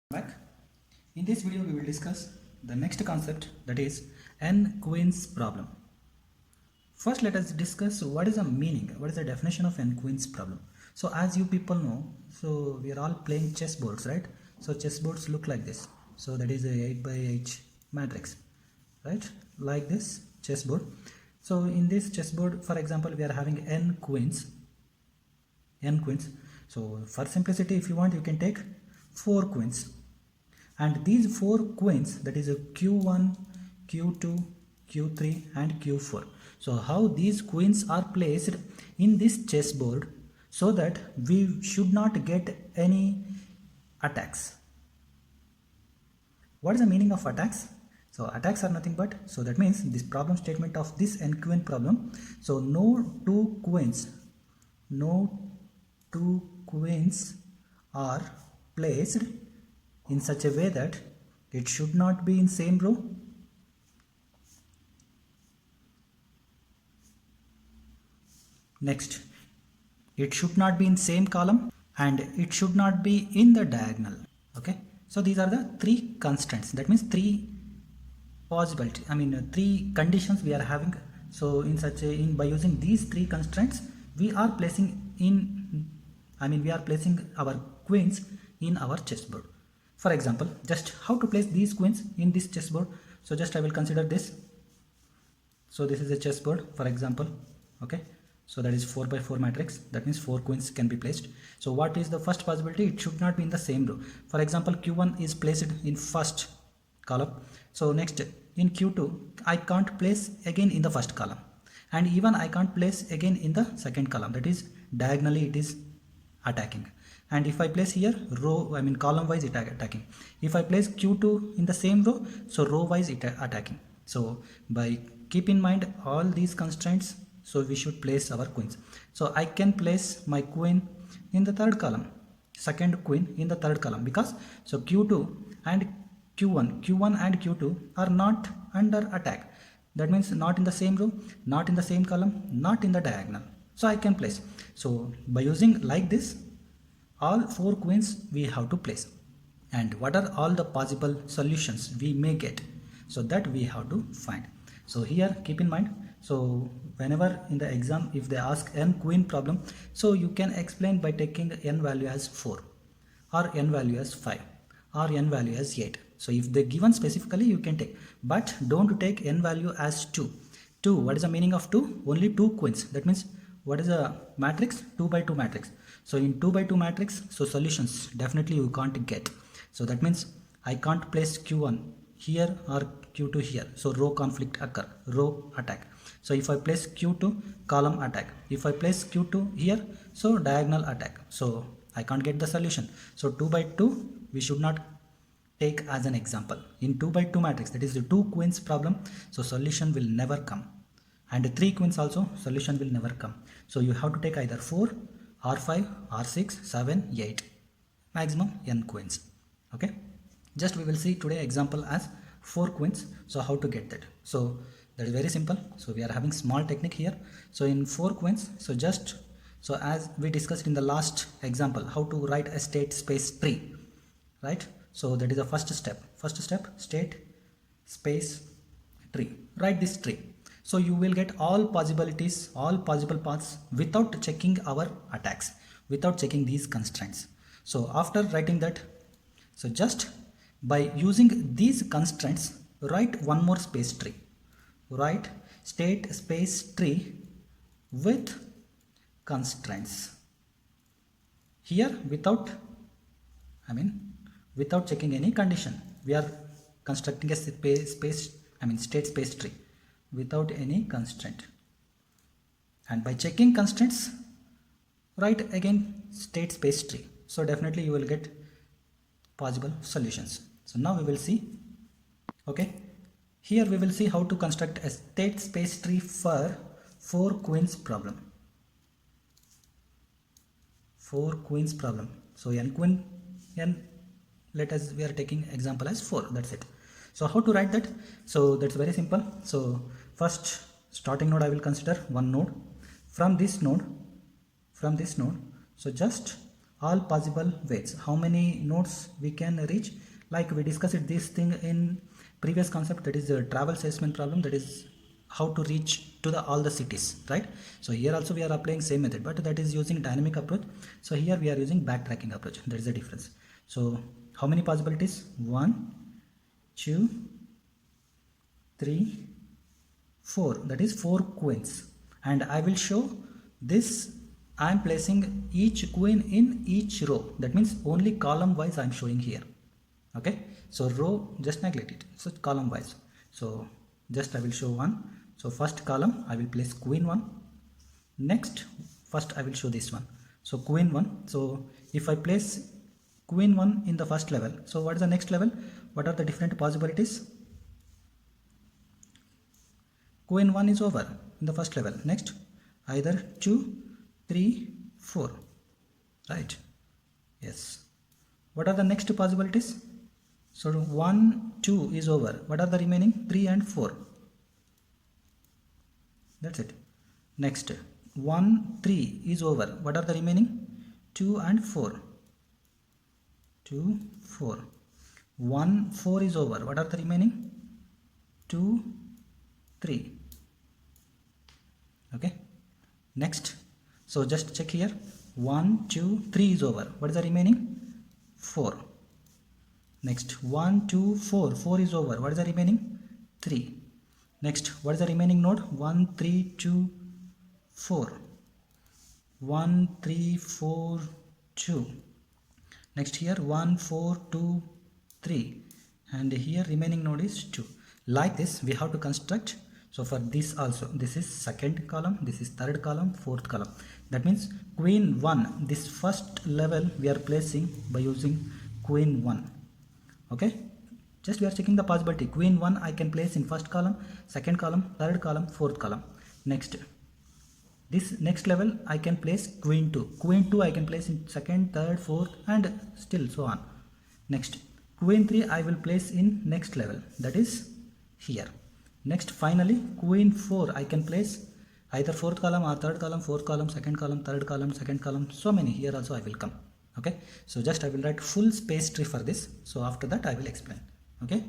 Back. In this video we will discuss the next concept, that is n-queens problem. First let us discuss what is the meaning, what is the definition of n-queens problem. So as you people know, so we are all playing chess boards, right? So chess boards look like this. So that is a 8 by 8 matrix, right? Like this chess board. So in this chess board, for example, we are having n queens. So for simplicity, if you want, you can take 4 queens. And these 4 queens, that is a q1, q2, q3 and q4. So how these queens are placed in this chessboard so that we should not get any attacks. What is the meaning of attacks? So attacks are nothing but, so that means this problem statement of this n-queen problem. So no two queens are placed in such a way that it should not be in same row. Next, it should not be in same column and it should not be in the diagonal. Okay, so these are the 3 constraints. That means 3 possibility, 3 conditions we are having. So in such a, by using these 3 constraints, we are placing our queens in our chessboard. For example, just how to place these queens in this chessboard. So just I will consider this. So this is a chessboard, for example. Okay, so that is 4 by 4 matrix. That means 4 queens can be placed. So what is the first possibility? It should not be in the same row. For example, q1 is placed in first column. So next in q2, I can't place again in the first column, and even I can't place again in the second column. That is diagonally it is attacking. And if I place here column wise it attacking. If I place q2 in the same row, so row wise it attacking. So by keep in mind all these constraints, so we should place our queens. So I can place my queen in the third column, second queen in the third column, because so q2 and q1 and q2 are not under attack. That means not in the same row, not in the same column, not in the diagonal. So I can place. So by using like this, all 4 queens we have to place. And what are all the possible solutions we may get? So that we have to find. So here keep in mind, so whenever in the exam if they ask n queen problem, so you can explain by taking n value as 4 or n value as 5 or n value as 8. So if they given specifically, you can take, but don't take n value as 2. What is the meaning of 2? Only 2 queens. That means what is a matrix? 2 by 2 matrix. So in 2 by 2 matrix, so solutions definitely you can't get. So that means I can't place q1 here or q2 here. So row conflict occur, row attack. So if I place q2, column attack. If I place q2 here, so diagonal attack. So I can't get the solution. So 2 by 2 we should not take as an example. In 2 by 2 matrix, that is the 2 queens problem, so solution will never come. And 3 queens also, solution will never come. So you have to take either 4 or 5 or 6, 7, 8, maximum n queens. Okay, just we will see today example as 4 queens. So how to get that? So that is very simple. So we are having small technique here. So in 4 queens, so as we discussed in the last example, how to write a state space tree, right? So that is the first step. State space tree. Write this tree. So you will get all possibilities, all possible paths without checking our attacks, without checking these constraints. So after writing that, so just by using these constraints, write one more space tree. Write state space tree with constraints. Here without checking any condition, we are constructing a state space tree without any constraint. And by checking constraints, write again state space tree. So definitely you will get possible solutions. So now we will see. Okay, here we will see how to construct a state space tree for 4 queens problem. 4 queens problem. So we are taking example as 4. That's it. So how to write that? So that's very simple. So first starting node I will consider one node. From this node, so just all possible weights, how many nodes we can reach. Like we discussed this thing in previous concept, that is the travel salesman problem, that is how to reach to the all the cities, right? So here also we are applying same method, but that is using dynamic approach. So here we are using backtracking approach. There is a difference. So how many possibilities? 1, 2, 3, 4, that is 4 queens, and I will show this. I am placing each queen in each row, that means only column wise I am showing here. Okay, so row just neglect it, so column wise. So just I will show one. So first column I will place queen 1. Next, first I will show this one. So queen 1. So if I place queen 1 in the first level, so what is the next level? What are the different possibilities? Queen 1 is over in the first level. Next, either 2, 3, 4, right? Yes. What are the next possibilities? So 1, 2 is over. What are the remaining? 3 and 4. That's it. Next, 1, 3 is over. What are the remaining? 2 and 4. 2, 4. 1, 4 is over. What are the remaining? 2, 3. Okay. Next, so just check here. 1, 2, 3 is over. What is the remaining? 4. Next, 1, 2, 4. 4 is over. What is the remaining? 3. Next, what is the remaining node? 1, 3, 2, 4. 1, 3, 4, 2. Next here 1, 4, 2, 3. And here remaining node is 2. Like this we have to construct. So for this also, this is second column, this is third column, fourth column. That means queen 1, this first level we are placing by using queen 1. Okay, just we are checking the possibility. Queen 1 I can place in first column, second column, third column, fourth column. Next, this next level I can place queen 2. Queen 2 I can place in second, third, fourth, and still so on. Next, queen 3 I will place in next level, that is here. Next, finally queen 4 I can place either fourth column or third column, fourth column, second column, third column, second column, so many. Here also I will come. Okay, so just I will write full space tree for this. So after that I will explain. Okay,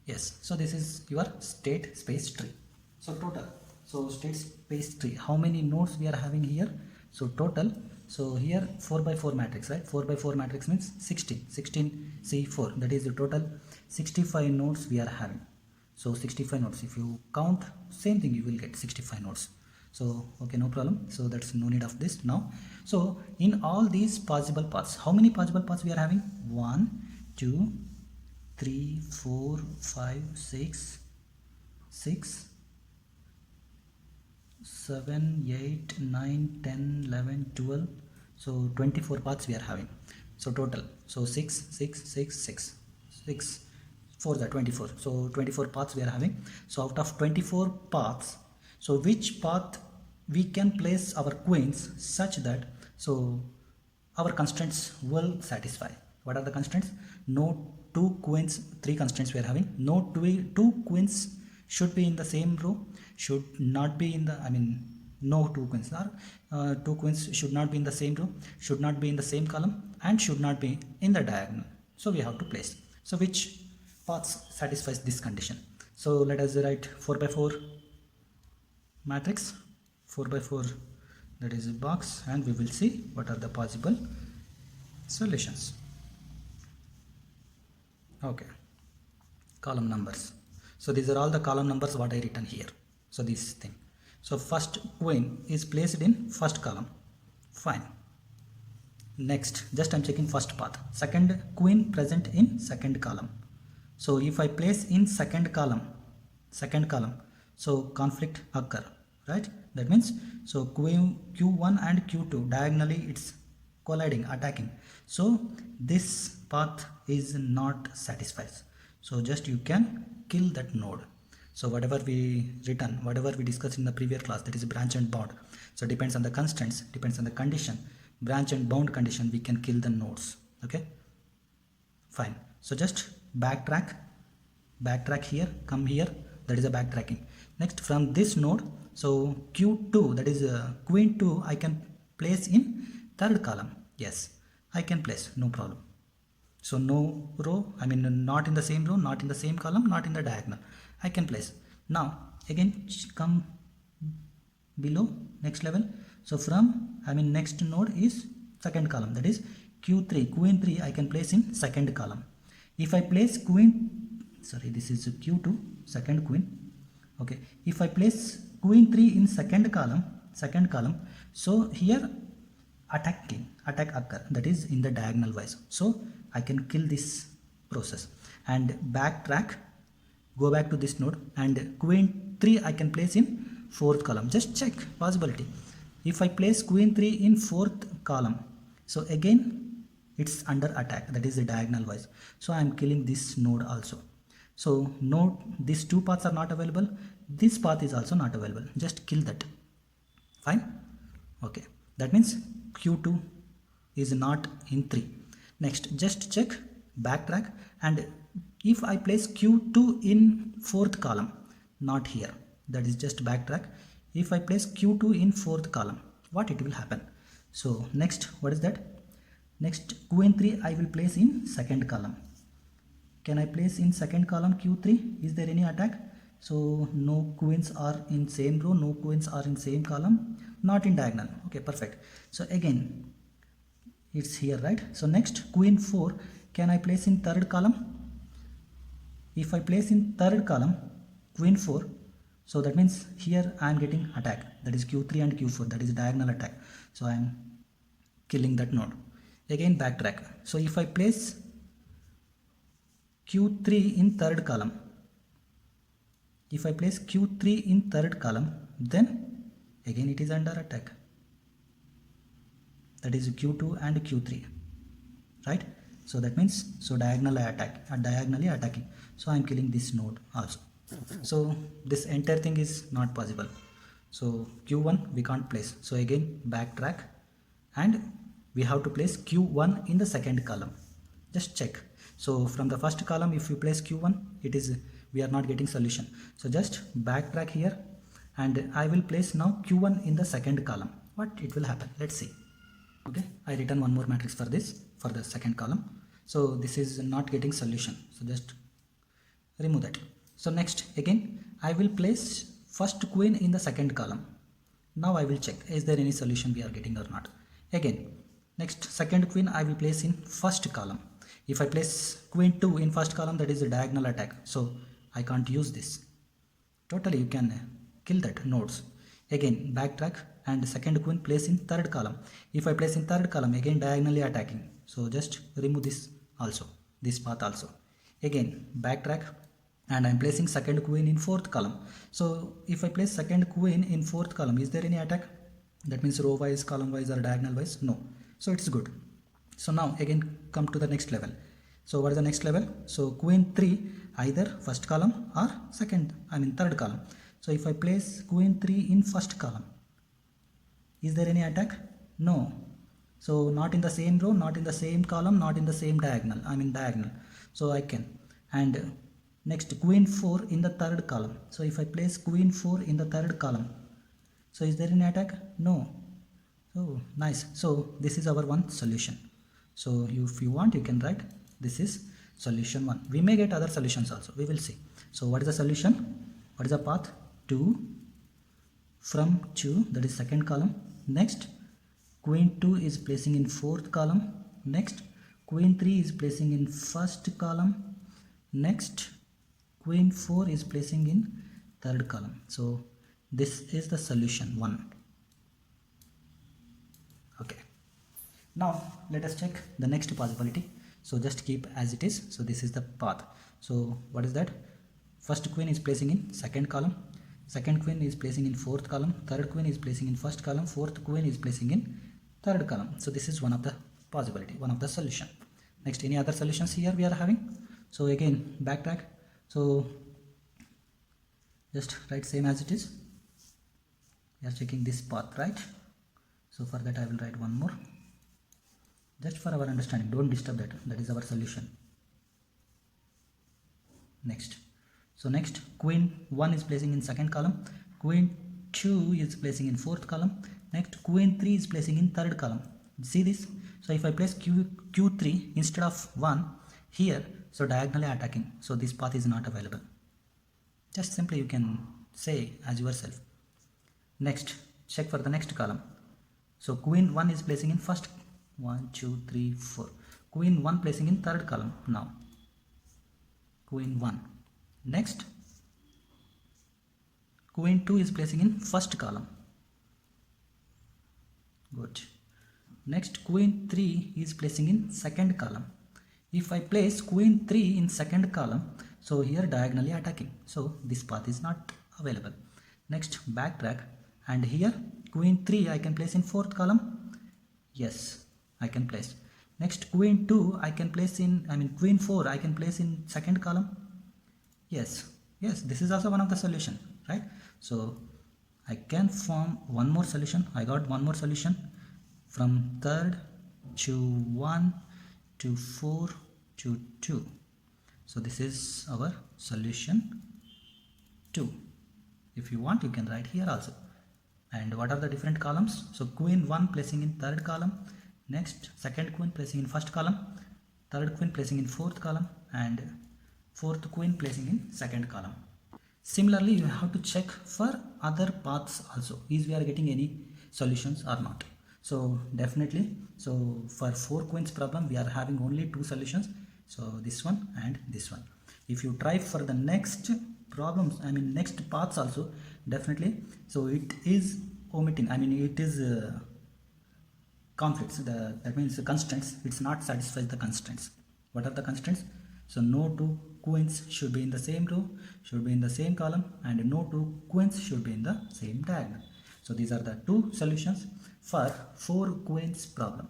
yes, so this is your state space tree. So total, so state space tree, how many nodes we are having here? So total, so here 4 by 4 matrix, right? 4 by 4 matrix means 16 C4, that is the total 65 nodes we are having. So 65 nodes, if you count same thing you will get 65 nodes. So okay, no problem, so that's no need of this now. So in all these possible paths, how many possible paths we are having? 1, 2, 3, 4, 5, 6, 7, 8, 9, 10, 11, 12. So 24 paths we are having. So total, so 6, 4 the 24. So 24 paths we are having. So out of 24 paths, so which path we can place our queens such that so our constraints will satisfy? What are the constraints? No 2 queens, 3 constraints we are having. No 2 queens should be in the same row, should not be in the, no 2 queens are 2 queens should not be in the same row, should not be in the same column, and should not be in the diagonal. So we have to place. So which paths satisfies this condition? So let us write 4 by 4 matrix, 4 by 4, that is a box, and we will see what are the possible solutions. Okay, column numbers. So these are all the column numbers what I written here. So this thing. So first queen is placed in first column. Fine. Next, just I'm checking first path. Second queen present in second column. So if I place in second column, so conflict occur, right? That means so queen Q1 and Q2 diagonally it's colliding, attacking. So this path is not satisfies. So just you can kill that node. So whatever we written, whatever we discussed in the previous class, that is branch and bound. So depends on the constraints, depends on the condition, branch and bound condition, we can kill the nodes. Okay, fine. So just backtrack here, come here, that is a backtracking. Next, from this node, so Q2, that is queen 2, I can place in third column. Yes, I can place, no problem. So no row, I mean not in the same row, not in the same column, not in the diagonal. I can place. Now again come below, next level. So from, I mean next node is second column, that is Q3, queen 3 I can place in second column. If I place queen, sorry, this is Q2, second queen. Okay, if I place queen 3 in second column, so here attack occur, that is in the diagonal wise. So I can kill this process and backtrack, go back to this node, and queen 3 I can place in fourth column. Just check possibility. If I place queen 3 in fourth column, so again it's under attack, that is the diagonal wise. So I am killing this node also. So node, these two paths are not available, this path is also not available, just kill that. Fine. Okay, that means Q2 is not in 3. Next, just check, backtrack, and if I place Q2 in fourth column, not here, that is just backtrack. If I place Q2 in fourth column, what it will happen? So next, what is that? Next, queen 3 I will place in second column. Can I place in second column Q3? Is there any attack? So no queens are in same row, no queens are in same column, not in diagonal. Okay, perfect. So again it's here, right? So next, queen 4 can I place in third column? If I place in third column queen 4, so that means here I am getting attack, that is Q3 and Q4, that is diagonal attack. So I am killing that node. Again backtrack. So if I place Q3 in third column, if I place Q3 in third column, then again it is under attack, that is Q2 and Q3, right? So that means, so diagonally attacking. So I am killing this node also. So this entire thing is not possible. So Q1 we can't place. So again backtrack, and we have to place Q1 in the second column. Just check. So from the first column, if you place Q1, it is, we are not getting solution. So just backtrack here, and I will place now Q1 in the second column. What it will happen? Let's see. Okay, I written one more matrix for this, for the second column. So this is not getting solution, so just remove that. So next, again I will place first queen in the second column. Now I will check, is there any solution we are getting or not. Again, next, second queen I will place in first column. If I place queen 2 in first column, that is a diagonal attack, so I can't use this. Totally you can kill that nodes. Again backtrack, and second queen place in third column. If I place in third column, again diagonally attacking, so just remove this also, this path also. Again backtrack, and I am placing second queen in fourth column. So if I place second queen in fourth column, is there any attack? That means row wise, column wise, or diagonal wise? No. So it's good. So now again come to the next level. So what is the next level? So queen 3 either first column or third column. So if I place queen 3 in first column, is there any attack? No. So not in the same row, not in the same column, not in the same diagonal, diagonal. So I can. And next, queen 4 in the third column. So if I place queen 4 in the third column, so is there any attack? No. So nice. So this is our one solution. So if you want, you can write this is solution 1. We may get other solutions also, we will see. So what is the solution? What is the path? 2 from 2, that is second column. Next, queen 2 is placing in fourth column. Next, queen 3 is placing in first column. Next, queen 4 is placing in third column. So this is the solution 1. Okay, now let us check the next possibility. So just keep as it is. So this is the path. So what is that? First queen is placing in second column, second queen is placing in fourth column, third queen is placing in first column, fourth queen is placing in third column. So this is one of the possibility, one of the solution. Next, any other solutions here we are having? So again backtrack. So just write same as it is. We are checking this path, right? So for that I will write one more, just for our understanding. Don't disturb that. That is our solution. Next. So next, queen 1 is placing in second column, queen 2 is placing in fourth column. Next, queen 3 is placing in third column. See this? So if I place q3 instead of 1 here, so diagonally attacking, so this path is not available. Just simply you can say as yourself. Next, check for the next column. So queen 1 is placing in first, 1 2 3 4, queen 1 placing in third column. Now queen 1. Next, queen 2 is placing in first column. Good. Next, queen 3 is placing in second column. If I place queen 3 in second column, so here diagonally attacking, so this path is not available. Next, backtrack, and here queen 3 I can place in fourth column. Yes, I can place. Next, queen 2 I can place in, queen 4 I can place in second column. Yes, this is also one of the solution, right? So I can form one more solution. I got one more solution from third to 1 to 4 to 2. So this is our solution 2. If you want, you can write here also. And what are the different columns? So queen 1 placing in third column, next second queen placing in first column, third queen placing in fourth column, and fourth queen placing in second column. Similarly, you have to check for other paths also, is we are getting any solutions or not. So definitely, so for 4 queens problem we are having only 2 solutions, so this one and this one. If you try for the next problems, next paths also, definitely, so it is omitting, it is conflicts, that means the constraints, it's not satisfies the constraints. What are the constraints? So no 2 queens should be in the same row, should be in the same column, and no 2 queens should be in the same diagonal. So these are the 2 solutions for 4 queens problem.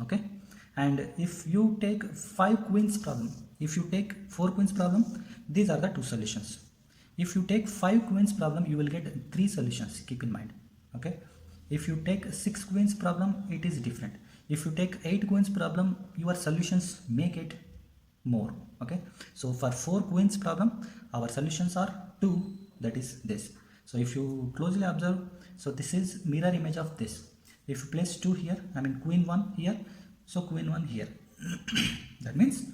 Okay, and if you take 5 queens problem, if you take 4 queens problem, these are the 2 solutions. If you take 5 queens problem, you will get 3 solutions, keep in mind. Okay, if you take 6 queens problem, it is different. If you take 8 queens problem, your solutions make it more. Okay, so for 4 queens problem, our solutions are 2, that is this. So if you closely observe, so this is mirror image of this. If you place 2 here, queen 1 here, so queen 1 here. that means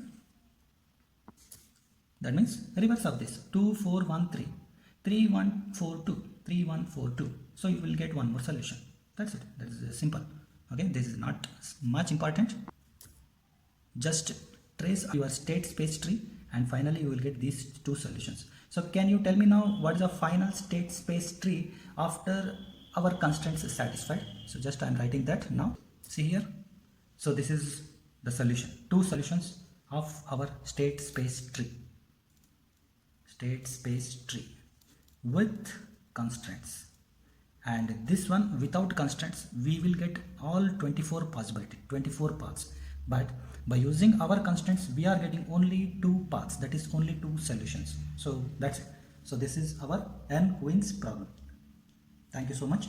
reverse of this, 2 4 1 3, 3 1 4 2, 3 1 4 2. So you will get one more solution. That's it. That is simple. Okay, this is not much important. Just trace your state space tree and finally you will get these 2 solutions. So can you tell me now what is the final state space tree after our constraints is satisfied? So just I am writing that now. See here. So this is the solution, 2 solutions of our state space tree. State space tree with constraints. And this one without constraints, we will get all 24 possibility, 24 paths. But by using our constraints, we are getting only 2 paths, that is only 2 solutions. So that's it. So this is our n queens problem. Thank you so much.